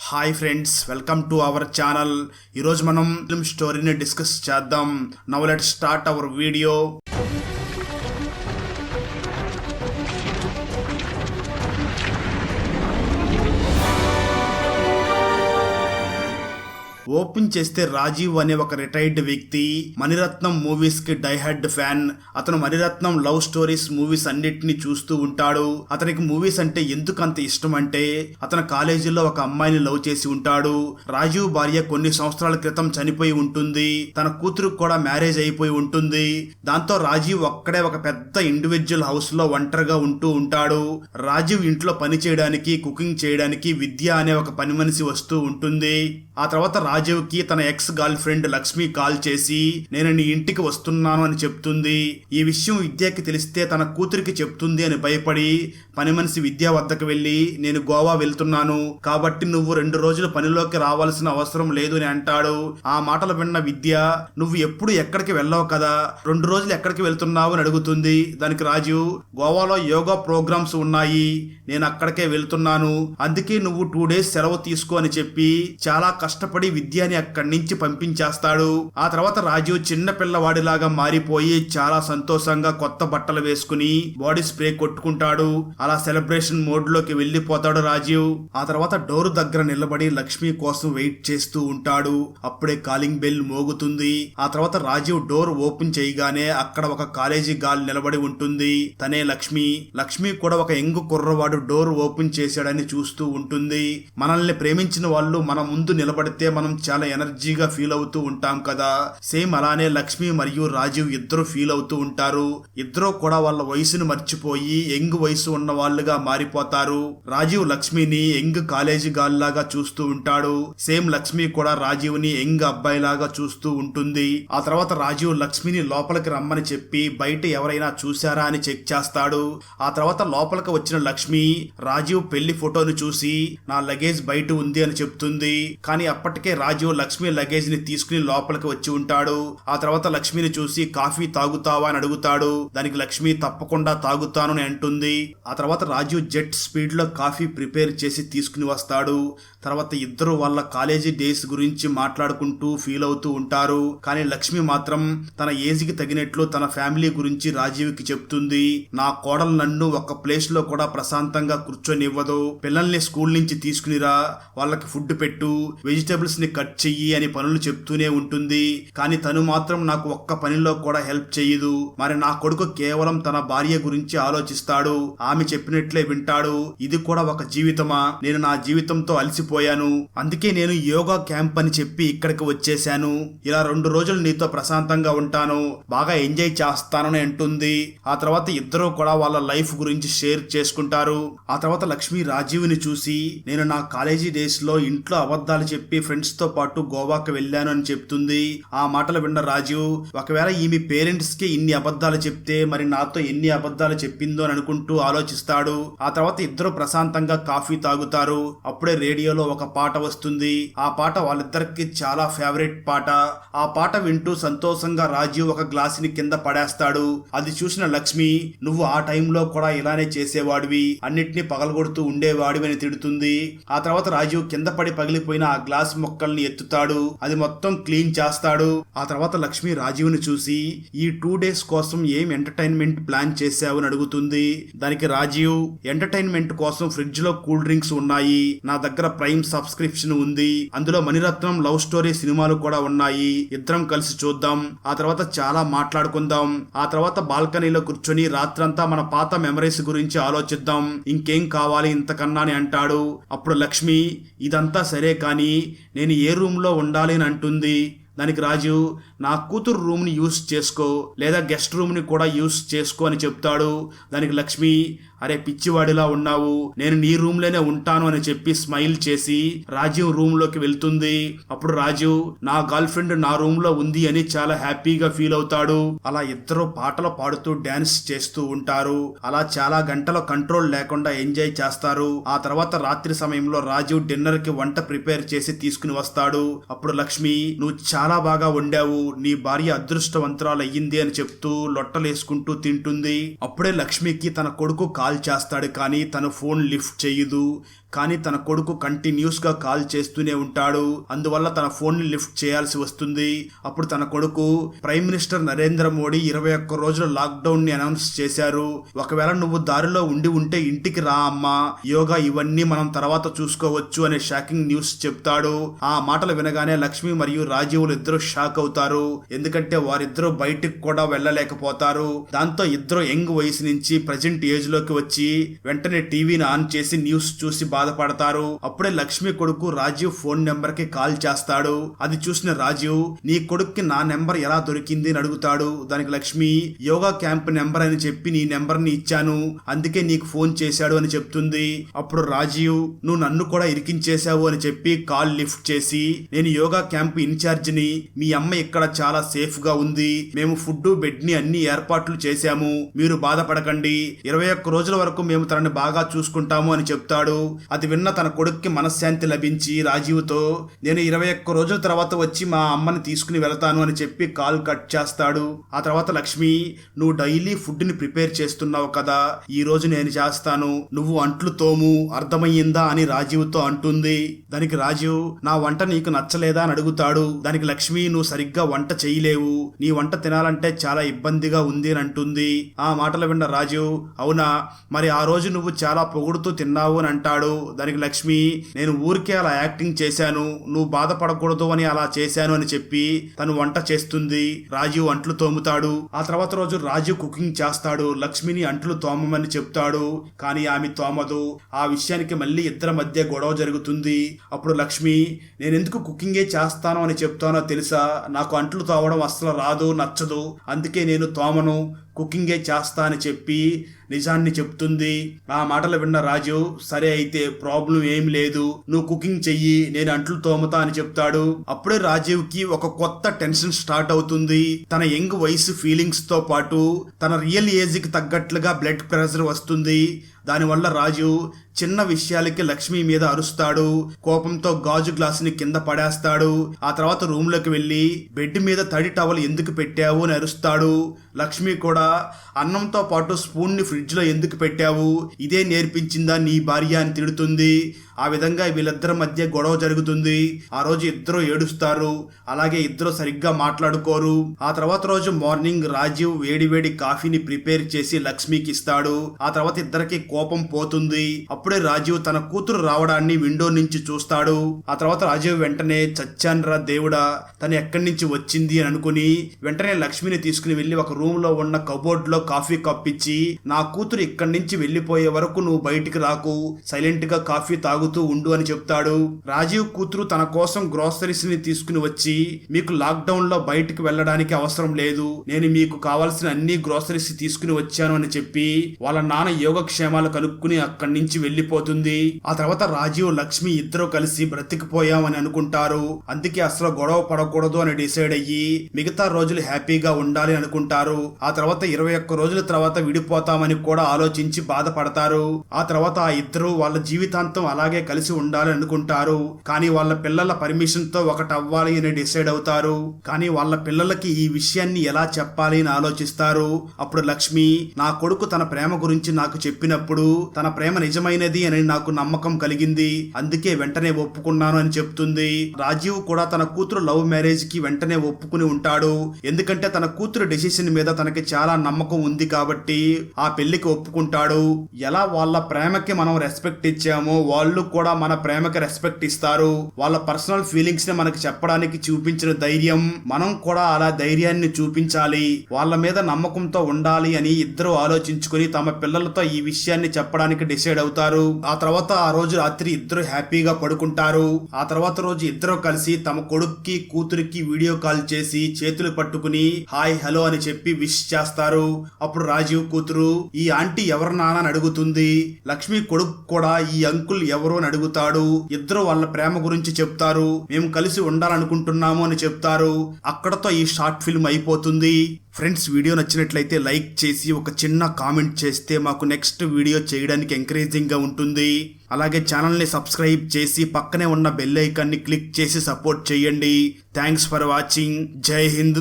Hi friends, welcome to our channel. ఈరోజు మనం film స్టోరీని డిస్కస్ చేద్దాం. Now let's start our video. Open చేస్తే రాజీవ్ అనే ఒక రిటైర్డ్ వ్యక్తి మణిరత్నం మూవీస్ కి డైహెడ్ ఫ్యాన్. అతను మణిరత్నం లవ్ స్టోరీస్ మూవీస్ అన్నిటిని చూస్తూ ఉంటాడు. అతనికి మూవీస్ అంటే ఎందుకు అంత ఇష్టం అంటే అతను కాలేజీలో ఒక అమ్మాయిని లవ్ చేసి ఉంటాడు. రాజీవ్ భార్య కొన్ని సంవత్సరాల క్రితం చనిపోయి ఉంటుంది. తన కూతురు కూడా మ్యారేజ్ అయిపోయి ఉంటుంది. దాంతో రాజీవ్ ఒక్కడే ఒక పెద్ద ఇండివిజువల్ హౌస్ లో ఒంటరిగా ఉంటూ ఉంటాడు. రాజీవ్ ఇంట్లో పని చేయడానికి, కుకింగ్ చేయడానికి విద్య అనే ఒక పని మనిషి వస్తూ ఉంటుంది. ఆ తర్వాత రాజీవ్ కి తన ex girl friend Lakshmi call చేసి నేను నీ ఇంటికి వస్తున్నాను అని చెప్తుంది. ఈ విషయం విద్యకి తెలిస్తే తన కూతురికి చెప్తుంది అని భయపడి పని మనిషి విద్య వద్దకు వెళ్లి నేను గోవా వెళ్తున్నాను కాబట్టి నువ్వు 2 రోజులు పనిలోకి రావాల్సిన అవసరం లేదు అని అంటాడు. ఆ మాటలు విన్న విద్య నువ్వు ఎప్పుడు ఎక్కడికి వెళ్ళావు కదా, 2 రోజులు ఎక్కడికి వెళ్తున్నావు అని అడుగుతుంది. దానికి రాజు గోవాలో యోగా ప్రోగ్రామ్స్ ఉన్నాయి, నేను అక్కడికే వెళ్తున్నాను, అందుకే నువ్వు 2 డేస్ సెలవు తీసుకో అని చెప్పి చాలా కష్టపడి విద్యని అక్కడి నుంచి పంపించేస్తాడు. ఆ తర్వాత రాజీవ్ చిన్న పిల్లవాడిలాగా మారిపోయి చాలా సంతోషంగా కొత్త బట్టలు వేసుకుని బాడీ స్ప్రే కొట్టుకుంటాడు. అలా సెలబ్రేషన్ మోడ్ లోకి వెళ్లిపోతాడు రాజీవ్. ఆ తర్వాత డోర్ దగ్గర నిలబడి లక్ష్మి కోసం వెయిట్ చేస్తూ ఉంటాడు. అప్పుడే కాలింగ్ బెల్ మోగుతుంది. ఆ తర్వాత రాజీవ్ డోర్ ఓపెన్ చేయగానే అక్కడ ఒక కాలేజీ గర్ల్ నిలబడి ఉంటుంది. తనే లక్ష్మి. లక్ష్మి కూడా ఒక యంగ్ కుర్రవాడు డోర్ ఓపెన్ చేశాడని చూస్తూ ఉంటుంది. మనల్ని ప్రేమించిన వాళ్ళు మన ముందు నిలబడితే మనం చాలా ఎనర్జీగా ఫీల్ అవుతూ ఉంటాం కదా. సేమ్ అలానే లక్ష్మి మరియు రాజీవ్ ఇద్దరు ఫీల్ అవుతూ ఉంటారు. ఇద్దరు కూడా వాళ్ళ వయసును మర్చిపోయి యంగ్ వయసు ఉన్న వాళ్ళుగా మారిపోతారు. రాజీవ్ లక్ష్మిని యంగ్ కాలేజీ గర్ల్ లాగా చూస్తూ ఉంటాడు. సేమ్ లక్ష్మి కూడా రాజీవ్ ని యంగ్ అబ్బాయి లాగా చూస్తూ ఉంటుంది. ఆ తర్వాత రాజీవ్ లక్ష్మిని లోపలికి రమ్మని చెప్పి బయట ఎవరైనా చూశారా అని చెక్ చేస్తాడు. ఆ తర్వాత లోపలికి వచ్చిన లక్ష్మి రాజీవ్ పెళ్లి ఫోటోను చూసి నా లగేజ్ బయట ఉంది అని చెప్తుంది. కానీ అప్పటికే రాజీవ్ లక్ష్మి లగేజ్ ని తీసుకుని లోపలికి వచ్చి ఉంటాడు. ఆ తర్వాత లక్ష్మిని చూసి కాఫీ తాగుతావా అని అడుగుతాడు. దానికి లక్ష్మి తప్పకుండా తాగుతాను అని అంటుంది. ఆ తర్వాత రాజీవ్ జెట్ స్పీడ్ లో కాఫీ ప్రిపేర్ చేసి తీసుకుని వస్తాడు. తర్వాత ఇద్దరు వాళ్ళ కాలేజీ డేస్ గురించి మాట్లాడుకుంటూ ఫీల్ అవుతూ ఉంటారు. కానీ లక్ష్మి మాత్రం తన ఏజ్ కి తగినట్లు తన ఫ్యామిలీ గురించి రాజీవ్ కి చెప్తుంది. నా కోడలు నన్ను ఒక ప్లేస్ లో కూడా ప్రశాంతంగా కూర్చొనివ్వదు, పిల్లల్ని స్కూల్ నుంచి తీసుకునిరా, వాళ్ళకి ఫుడ్ పెట్టు, వెజిటబుల్స్ ని కట్ చెయ్యి అని పనులు చెప్తూనే ఉంటుంది. కానీ తను మాత్రం నాకు ఒక్క పనిలో కూడా హెల్ప్ చెయ్యదు. మరి నా కొడుకు కేవలం తన భార్య గురించి ఆలోచిస్తాడు, ఆమె చెప్పినట్లే వింటాడు. ఇది కూడా ఒక జీవితమా? నేను నా జీవితంతో అలసిపోయాను, అందుకే నేను యోగా క్యాంప్ అని చెప్పి ఇక్కడికి వచ్చేసాను. ఇలా 2 రోజులు నీతో ప్రశాంతంగా ఉంటాను, బాగా ఎంజాయ్ చేస్తానని అంటుంది. ఆ తర్వాత ఇద్దరు కూడా వాళ్ళ లైఫ్ గురించి షేర్ చేసుకుంటారు. ఆ తర్వాత లక్ష్మి రాజీవ్ ని చూసి నేను నా కాలేజీ డేస్ లో ఇంట్లో అబద్ధాలు చెప్పి ఫ్రెండ్స్ తో పాటు గోవాకి వెళ్ళాను అని చెప్తుంది. ఆ మాటలు విన్న రాజీవ్ ఒకవేళ ఈమె పేరెంట్స్ కి ఇన్ని అబద్ధాలు చెప్తే మరి నాతో ఎన్ని అబద్ధాలు చెప్పిందో అని అనుకుంటూ ఆలోచిస్తాడు. ఆ తర్వాత ఇద్దరు ప్రశాంతంగా కాఫీ తాగుతారు. అప్పుడే రేడియోలో ఒక పాట వస్తుంది. ఆ పాట వాళ్ళిద్దరికి చాలా ఫేవరెట్ పాట. ఆ పాట వింటూ సంతోషంగా రాజీవ్ ఒక గ్లాస్ ని కింద పడేస్తాడు. అది చూసిన లక్ష్మి నువ్వు ఆ టైంలో కూడా ఇలానే చేసేవాడివి, అన్నిటినీ పగలగొడుతూ ఉండేవాడివి అని తిడుతుంది. ఆ తర్వాత రాజీవ్ కింద పడి పగిలిపోయిన ఆ గ్లాస్ మొక్కల్ని ఎత్తుతాడు, అది మొత్తం క్లీన్ చేస్తాడు. ఆ తర్వాత లక్ష్మి రాజీవ్ ని చూసి ఈ 2 డేస్ కోసం ఏం ఎంటర్టైన్మెంట్ ప్లాన్ చేశావు అని అడుగుతుంది. దానికి రాజీవ్ ఎంటర్టైన్మెంట్ కోసం ఫ్రిడ్జ్ లో కూల్ డ్రింక్స్ ఉన్నాయి, నా దగ్గర ప్రైమ్ సబ్స్క్రిప్షన్ ఉంది, అందులో మణిరత్నం లవ్ స్టోరీ సినిమాలు కూడా ఉన్నాయి, ఇద్దరం కలిసి చూద్దాం, ఆ తర్వాత చాలా మాట్లాడుకుందాం, ఆ తర్వాత బాల్కనీలో కూర్చొని రాత్రంతా మన పాత మెమరీస్ గురించి ఆలోచిద్దాం, ఇంకేం కావాలి ఇంతకన్నా అని అంటాడు. అప్పుడు లక్ష్మి ఇదంతా సరే కానీ నేను ఏ రూమ్ లో ఉండాలి అని అంటుంది. దానికి రాజు నా కూతురు రూమ్ ని యూస్ చేసుకో లేదా గెస్ట్ రూమ్ ని కూడా యూస్ చేసుకో అని చెప్తాడు. దానికి లక్ష్మి అరే పిచ్చివాడిలా ఉన్నావు, నేను నీ రూమ్ లోనే ఉంటాను అని చెప్పి స్మైల్ చేసి రాజీవ్ రూమ్ లోకి వెళ్తుంది. అప్పుడు రాజు నా గర్ల్ ఫ్రెండ్ నా రూమ్ లో ఉంది అని చాలా హ్యాపీగా ఫీల్ అవుతాడు. అలా ఇద్దరు పాటలు పాడుతూ డాన్స్ చేస్తూ ఉంటారు. అలా చాలా గంటల కంట్రోల్ లేకుండా ఎంజాయ్ చేస్తారు. ఆ తర్వాత రాత్రి సమయంలో రాజీవ్ డిన్నర్ కి వంట ప్రిపేర్ చేసి తీసుకుని వస్తాడు. అప్పుడు లక్ష్మి నువ్వు చాలా బాగా వండావు, నీ భార్య అదృష్టవంతురాలు అయ్యింది అని చెప్తూ లొట్టలేసుకుంటూ తింటుంది. అప్పుడే లక్ష్మికి తన కొడుకు కాల్ చేస్తాడు, కానీ తన ఫోన్ లిఫ్ట్ చేయదు. కానీ తన కొడుకు కంటిన్యూస్ గా కాల్ చేస్తూనే ఉంటాడు. అందువల్ల తన ఫోన్ ని లిఫ్ట్ చేయాల్సి వస్తుంది. అప్పుడు తన కొడుకు, ప్రైమ్ మినిస్టర్ నరేంద్ర మోడీ 21 రోజుల లాక్డౌన్ ని అనౌన్స్ చేశారు. ఒకవేళ నువ్వు దారిలో ఉండి ఉంటే ఇంటికి రా అమ్మా, యోగా ఇవన్నీ మనం తర్వాత చూసుకోవచ్చు అనే షాకింగ్ న్యూస్ చెప్తాడు. ఆ మాటలు వినగానే లక్ష్మి మరియు రాజీవులు ఇద్దరు షాక్ అవుతారు. ఎందుకంటే వారిద్దరూ బయటికి కూడా వెళ్ళలేకపోతారు. దాంతో ఇద్దరు యంగ్ వయసు నుంచి ప్రజెంట్ ఏజ్ లోకి వచ్చి వెంటనే టీవీని ఆన్ చేసి న్యూస్ చూసి బాధపడతారు. అప్పుడే లక్ష్మి కొడుకు రాజీవ్ ఫోన్ నెంబర్ కి కాల్ చేస్తాడు. అది చూసిన రాజీవ్, నీ కొడుక్కి నా నెంబర్ ఎలా దొరికింది అని అడుగుతాడు. దానికి లక్ష్మి, యోగా క్యాంప్ నెంబర్ అని చెప్పి నీ నెంబర్ ని ఇచ్చాను, అందుకే నీకు ఫోన్ చేశాడు అని చెప్తుంది. అప్పుడు రాజీవ్, నువ్వు నన్ను కూడా ఇరికించేశావు అని చెప్పి కాల్ లిఫ్ట్ చేసి, నేను యోగా క్యాంప్ ఇన్ఛార్జ్ ని, మీ అమ్మ ఇక్కడ చాలా సేఫ్ గా ఉంది, మేము ఫుడ్ బెడ్ ని అన్ని ఏర్పాట్లు చేశాము, మీరు బాధపడకండి, 21 రోజుల వరకు మేము తనని బాగా చూసుకుంటాము అని చెప్తాడు. అది విన్న తన కొడుక్కి మనశ్శాంతి లభించి రాజీవ్తో, నేను 21 రోజుల తర్వాత వచ్చి మా అమ్మని తీసుకుని వెళతాను అని చెప్పి కాల్ కట్ చేస్తాడు. ఆ తర్వాత లక్ష్మి, నువ్వు డైలీ ఫుడ్ ని ప్రిపేర్ చేస్తున్నావు కదా, ఈ రోజు నేను చేస్తాను, నువ్వు అంట్లు తోము, అర్థమయ్యిందా అని రాజీవ్తో అంటుంది. దానికి రాజీవ్, నా వంట నీకు నచ్చలేదా అని అడుగుతాడు. దానికి లక్ష్మి, నువ్వు సరిగ్గా వంట చేయలేవు, నీ వంట తినాలంటే చాలా ఇబ్బందిగా ఉంది అని అంటుంది. ఆ మాటలు విన్న రాజీవ్, అవునా, మరి ఆ రోజు నువ్వు చాలా పొగుడుతూ తిన్నావు అని అంటాడు. దానికి లక్ష్మి, నేను ఊరికే అలా యాక్టింగ్ చేశాను, నువ్వు బాధపడకూడదు అని అలా చేశాను అని చెప్పి తను వంట చేస్తుంది. రాజీవ్ అంట్లు తోముతాడు. ఆ తర్వాత రోజు రాజీవ్ కుకింగ్ చేస్తాడు. లక్ష్మిని అంట్లు తోమమని చెప్తాడు, కానీ ఆమె తోమదు. ఆ విషయానికి మళ్ళీ ఇద్దరి మధ్య గొడవ జరుగుతుంది. అప్పుడు లక్ష్మి, నేనెందుకు కుకింగే చేస్తాను అని చెప్తానో తెలుసా, నాకు అంట్లు తోమడం అస్సలు రాదు, నచ్చదు, అందుకే నేను తోమను, కుకింగే చేస్తా అని చెప్పి నిజాన్ని చెప్తుంది. ఆ మాటలు విన్న రాజు, సరే అయితే ప్రాబ్లం ఏం లేదు, నువ్వు కుకింగ్ చెయ్యి, నేను అంట్లు తోముతా అని చెప్తాడు. అప్పుడే రాజీవ్ కి ఒక కొత్త టెన్షన్ స్టార్ట్ అవుతుంది. తన యంగ్ వయసు ఫీలింగ్స్ తో పాటు తన రియల్ ఏజ్ కి తగ్గట్లుగా బ్లడ్ ప్రెషర్ వస్తుంది. దానివల్ల రాజు చిన్న విషయాలకి లక్ష్మి మీద అరుస్తాడు. కోపంతో గాజు గ్లాసుని కింద పడేస్తాడు. ఆ తర్వాత రూమ్ లోకి వెళ్లి బెడ్ మీద తడి టవల్ ఎందుకు పెట్టావు అని అరుస్తాడు. లక్ష్మి కూడా, అన్నంతో పాటు స్పూన్ ని ఫ్రిడ్జ్ లో ఎందుకు పెట్టావు, ఇదే నేర్పించిందా నీ భార్య అని తిడుతుంది. ఆ విధంగా వీళ్ళిద్దరి మధ్య గొడవ జరుగుతుంది. ఆ రోజు ఇద్దరు ఏడుస్తారు. అలాగే ఇద్దరు సరిగ్గా మాట్లాడుకోరు. ఆ తర్వాత రోజు మార్నింగ్ రాజీవ్ వేడివేడి కాఫీని ప్రిపేర్ చేసి లక్ష్మికి ఇస్తాడు. ఆ తర్వాత ఇద్దరికి కోపం పోతుంది. అప్పుడే రాజీవ్ తన కూతురు రావడాన్ని విండో నుంచి చూస్తాడు. ఆ తర్వాత రాజీవ్ వెంటనే, చచ్చాన్రా దేవుడా, తను ఎక్కడి నుంచి వచ్చింది అని అనుకుని వెంటనే లక్ష్మిని తీసుకుని వెళ్లి ఒక రూమ్ లో ఉన్న కబోర్డ్ లో కాఫీ కప్ ఇచ్చి, నా కూతురు ఇక్కడి నుంచి వెళ్లిపోయే వరకు నువ్వు బయటికి రాకు, సైలెంట్ గా కాఫీ తాగుతూ ఉండు అని చెప్తాడు. రాజీవ్ కూతురు తన కోసం గ్రోసరీస్ ని తీసుకుని వచ్చి, మీకు లాక్ డౌన్ లో బయటికి వెళ్ళడానికి అవసరం లేదు, నేను మీకు కావాల్సిన అన్ని గ్రోసరీస్ తీసుకుని వచ్చాను అని చెప్పి వాళ్ళ నాన్న యోగక్షేమాలు కనుక్కుని అక్కడి నుంచి వెళ్లిపోతుంది. ఆ తర్వాత రాజీవ్ లక్ష్మి ఇద్దరు కలిసి బ్రతికిపోయామని అనుకుంటారు. అందుకే అసలు గొడవ పడకూడదు అని డిసైడ్ అయ్యి మిగతా రోజులు హ్యాపీగా ఉండాలి అనుకుంటారు. ఆ తర్వాత 21 రోజుల తర్వాత విడిపోతామని కూడా ఆలోచించి బాధపడతారు. ఆ తర్వాత ఆ ఇద్దరు వాళ్ళ జీవితాంతం అలాగే కలిసి ఉండాలి అనుకుంటారు. కానీ వాళ్ళ పిల్లల పర్మిషన్ తో ఒకటవ్వాలి అని డిసైడ్ అవుతారు. కానీ వాళ్ళ పిల్లలకి ఈ విషయాన్ని ఎలా చెప్పాలి అని ఆలోచిస్తారు. అప్పుడు లక్ష్మి, నా కొడుకు తన ప్రేమ గురించి నాకు చెప్పినప్పుడు తన ప్రేమ నిజమైనది అని నాకు నమ్మకం కలిగింది, అందుకే వెంటనే ఒప్పుకున్నాను అని చెప్తుంది. రాజీవ్ కూడా తన కూతురు లవ్ మ్యారేజ్ కి వెంటనే ఒప్పుకుని ఉంటాడు. ఎందుకంటే తన కూతురు డెసిషన్ మీద తనకి చాలా నమ్మకం ఉంది కాబట్టి ఆ పెళ్లికి ఒప్పుకుంటాడు. ఎలా వాళ్ళ ప్రేమకి మనం రెస్పెక్ట్ ఇచ్చామో వాళ్ళు కూడా మన ప్రేమకి రెస్పెక్ట్ ఇస్తారు. వాళ్ళ పర్సనల్ ఫీలింగ్స్ ని మనకి చెప్పడానికి చూపించిన ధైర్యం మనం కూడా అలా ధైర్యాన్ని చూపించాలి, వాళ్ళ మీద నమ్మకంతో ఉండాలి అని ఇద్దరు ఆలోచించుకుని తమ పిల్లలతో ఈ విషయాన్ని చెప్పడానికి డిసైడ్ అవుతారు. ఆ తర్వాత ఆ రోజు రాత్రి ఇద్దరు హ్యాపీగా పడుకుంటారు. ఆ తర్వాత రోజు ఇద్దరు కలిసి తమ కొడుక్కి కూతురికి వీడియో కాల్ చేసి చేతులు పట్టుకుని హాయ్ హలో అని చెప్పి విష్ చేస్తారు. అప్పుడు రాజీవ్ కూతురు, ఈ ఆంటీ ఎవరు నాన్న అని అడుగుతుంది. లక్ష్మి కొడుకు కూడా ఈ అంకుల్ ఎవరు అని అడుగుతాడు. ఇద్దరు వాళ్ళ ప్రేమ గురించి చెప్తారు. మేము కలిసి ఉండాలనుకుంటున్నాము అని చెప్తారు. అక్కడతో ఈ షార్ట్ ఫిల్మ్ అయిపోతుంది. ఫ్రెండ్స్, వీడియో నచ్చినట్లయితే లైక్ చేసి ఒక చిన్న కామెంట్ చేస్తే మాకు నెక్స్ట్ వీడియో చేయడానికి ఎంకరేజింగ్ గా ఉంటుంది. అలాగే ఛానల్ ని సబ్స్క్రైబ్ చేసి పక్కనే ఉన్న బెల్ ఐకాన్ ని క్లిక్ చేసి సపోర్ట్ చేయండి. Thanks for watching. జై హింద్.